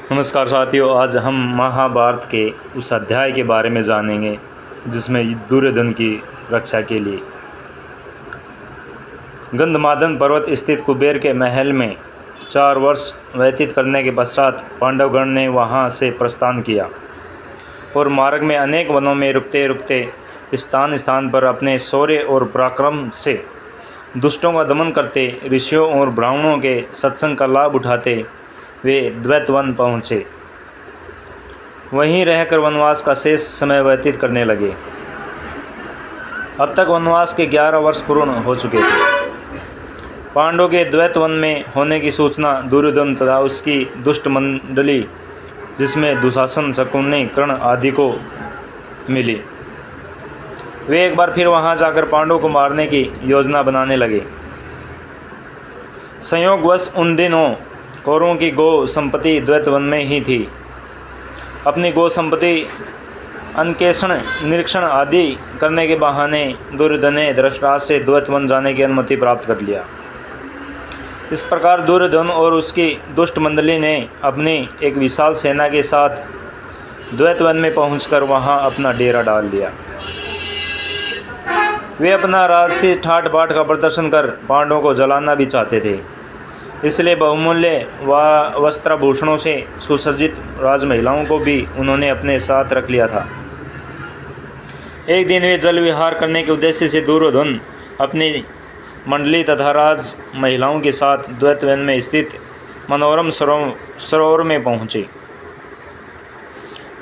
नमस्कार साथियों, आज हम महाभारत के उस अध्याय के बारे में जानेंगे जिसमें दुर्योधन की रक्षा के लिए गंधमादन पर्वत स्थित कुबेर के महल में 4 वर्ष व्यतीत करने के पश्चात पांडवगण ने वहां से प्रस्थान किया और मार्ग में अनेक वनों में रुकते रुकते स्थान स्थान पर अपने शौर्य और पराक्रम से दुष्टों का दमन करते, ऋषियों और ब्राह्मणों के सत्संग का लाभ उठाते वे द्वैतवन पहुँचे। वहीं रहकर वनवास का शेष समय व्यतीत करने लगे। अब तक वनवास के 11 वर्ष पूर्ण हो चुके थे। पांडवों के द्वैतवन में होने की सूचना दुर्योधन तथा उसकी दुष्ट मंडली जिसमें दुशासन, शकुनी, कर्ण आदि को मिली। वे एक बार फिर वहां जाकर पांडवों को मारने की योजना बनाने लगे। संयोगवश उन दिनों कौरवों की गो संपत्ति द्वैतवन में ही थी। अपनी गो संपत्ति अन्वेषण, निरीक्षण आदि करने के बहाने दुर्योधन ने धृतराष्ट्र से द्वैतवन जाने की अनुमति प्राप्त कर लिया। इस प्रकार दुर्योधन और उसकी दुष्ट मंडली ने अपनी एक विशाल सेना के साथ द्वैतवन में पहुंचकर वहां अपना डेरा डाल दिया। वे अपना राजसी ठाट बाट का प्रदर्शन कर पांडवों को जलाना भी चाहते थे। इसलिए बहुमूल्य वस्त्राभूषणों से सुसज्जित राजमहिलाओं को भी उन्होंने अपने साथ रख लिया था। एक दिन वे जल विहार करने के उद्देश्य से दुर्योधन अपनी मंडली तथा राज महिलाओं के साथ द्वैतवन में स्थित मनोरम सरोवर में पहुँचे।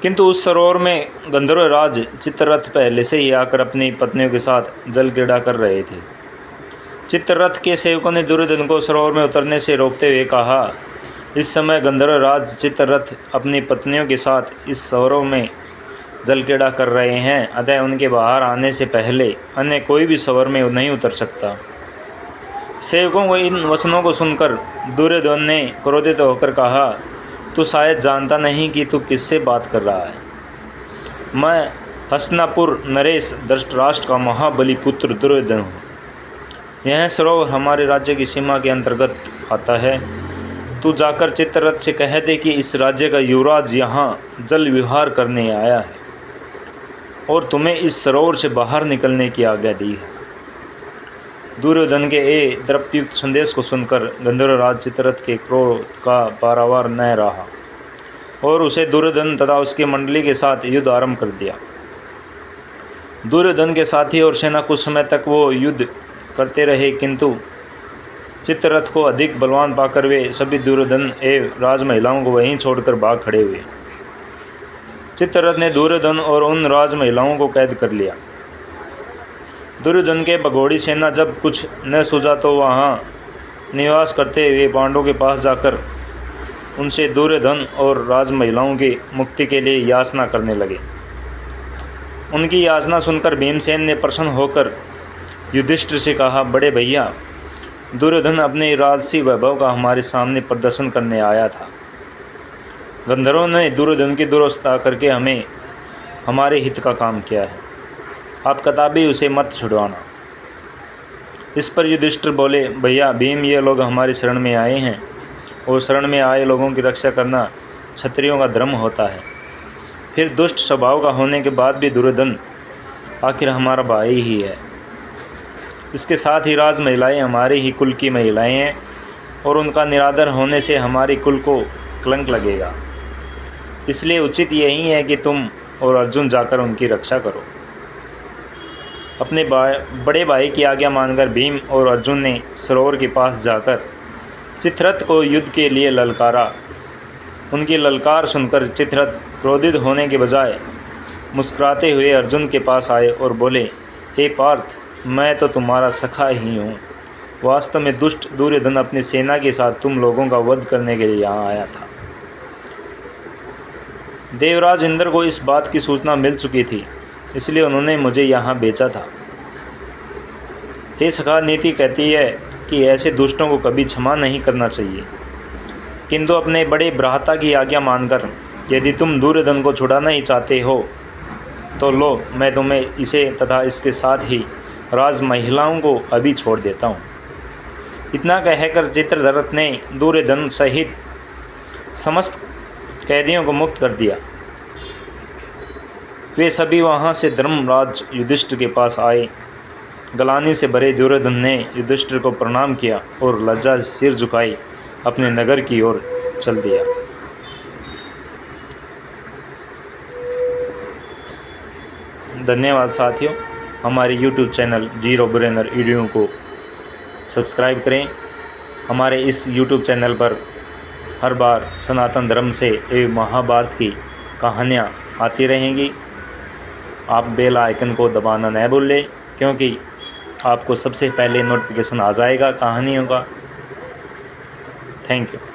किंतु उस सरोवर में गंधर्वराज चित्ररथ पहले से ही आकर अपनी पत्नियों के साथ जल क्रीड़ा कर रहे थे। चित्ररथ के सेवकों ने दुर्योधन को सरोवर में उतरने से रोकते हुए कहा, इस समय गंधर्वराज चित्ररथ अपनी पत्नियों के साथ इस सरोवर में जल क्रीड़ा कर रहे हैं, अतः उनके बाहर आने से पहले अन्य कोई भी सरोवर में नहीं उतर सकता। सेवकों को इन वचनों को सुनकर दुर्योधन ने क्रोधित होकर कहा, तू शायद जानता नहीं कि तू किससे बात कर रहा है। मैं हस्तिनापुर नरेश धृतराष्ट्र का महाबली पुत्र दुर्योधन हूँ। यह सरोवर हमारे राज्य की सीमा के अंतर्गत आता है। तू जाकर चित्ररथ से कह दे कि इस राज्य का युवराज यहाँ जल विहार करने आया है और तुम्हें इस सरोवर से बाहर निकलने की आज्ञा दी है। दुर्योधन के द्रप्तयुक्त संदेश को सुनकर गंधर्वराज चित्ररथ के क्रोध का पारावार न रहा और उसे दुर्योधन तथा उसकी मंडली के साथ युद्ध आरंभ कर दिया। दुर्योधन के साथी और सेना कुछ समय तक वो युद्ध करते रहे, किंतु चित्ररथ को अधिक बलवान पाकर वे सभी दुर्योधन राजमहिलाओं को वहीं छोड़कर भाग खड़े हुए। चित्ररथ ने दुर्योधन और उन राजमहिलाओं को कैद कर लिया। दुर्योधन के भगोड़ी सेना जब कुछ न सूझा तो वहां निवास करते हुए पांडवों के पास जाकर उनसे दुर्योधन और राजमहिलाओं की मुक्ति के लिए याचना करने लगे। उनकी याचना सुनकर भीमसेन ने प्रसन्न होकर युधिष्ठिर से कहा, बड़े भैया, दुर्योधन अपने राजसी वैभव का हमारे सामने प्रदर्शन करने आया था। गंधर्वों ने दुर्योधन की दुर्वस्था करके हमारे हित का काम किया है। आप कदापि उसे मत छुड़वाना। इस पर युधिष्ठिर बोले, भैया भीम, ये लोग हमारी शरण में आए हैं और शरण में आए लोगों की रक्षा करना क्षत्रियों का धर्म होता है। फिर दुष्ट स्वभाव का होने के बाद भी दुर्योधन आखिर हमारा भाई ही है। इसके साथ ही राज महिलाएँ हमारे ही कुल की महिलाएं हैं और उनका निरादर होने से हमारे कुल को कलंक लगेगा। इसलिए उचित यही है कि तुम और अर्जुन जाकर उनकी रक्षा करो। अपने बड़े भाई की आज्ञा मानकर भीम और अर्जुन ने सरोवर के पास जाकर चित्ररथ को युद्ध के लिए ललकारा। उनकी ललकार सुनकर चित्ररथ क्रोधित होने के बजाय मुस्कुराते हुए अर्जुन के पास आए और बोले, हे पार्थ, मैं तो तुम्हारा सखा ही हूँ। वास्तव में दुष्ट दुर्योधन अपनी सेना के साथ तुम लोगों का वध करने के लिए यहाँ आया था। देवराज इंद्र को इस बात की सूचना मिल चुकी थी, इसलिए उन्होंने मुझे यहाँ भेजा था। हे सखा, नीति कहती है कि ऐसे दुष्टों को कभी क्षमा नहीं करना चाहिए, किंतु अपने बड़े भ्राता की आज्ञा मानकर यदि तुम दुर्योधन को छुड़ाना ही चाहते हो तो लो, मैं तुम्हें इसे तथा इसके साथ ही राज महिलाओं को अभी छोड़ देता हूँ। इतना कहकर चित्ररथ ने दुर्योधन सहित समस्त कैदियों को मुक्त कर दिया। वे सभी वहाँ से धर्मराज युधिष्ठिर के पास आए। ग्लानि से भरे दुर्योधन ने युधिष्ठिर को प्रणाम किया और लज्जा से सिर झुकाई अपने नगर की ओर चल दिया। धन्यवाद साथियों। हमारे YouTube channel zero brainer video को सब्सक्राइब करें। हमारे इस YouTube चैनल पर हर बार सनातन धर्म से एवं महाभारत की कहानियाँ आती रहेंगी। आप बेल आइकन को दबाना न भूलें, क्योंकि आपको सबसे पहले नोटिफिकेशन आ जाएगा कहानियों का। Thank you.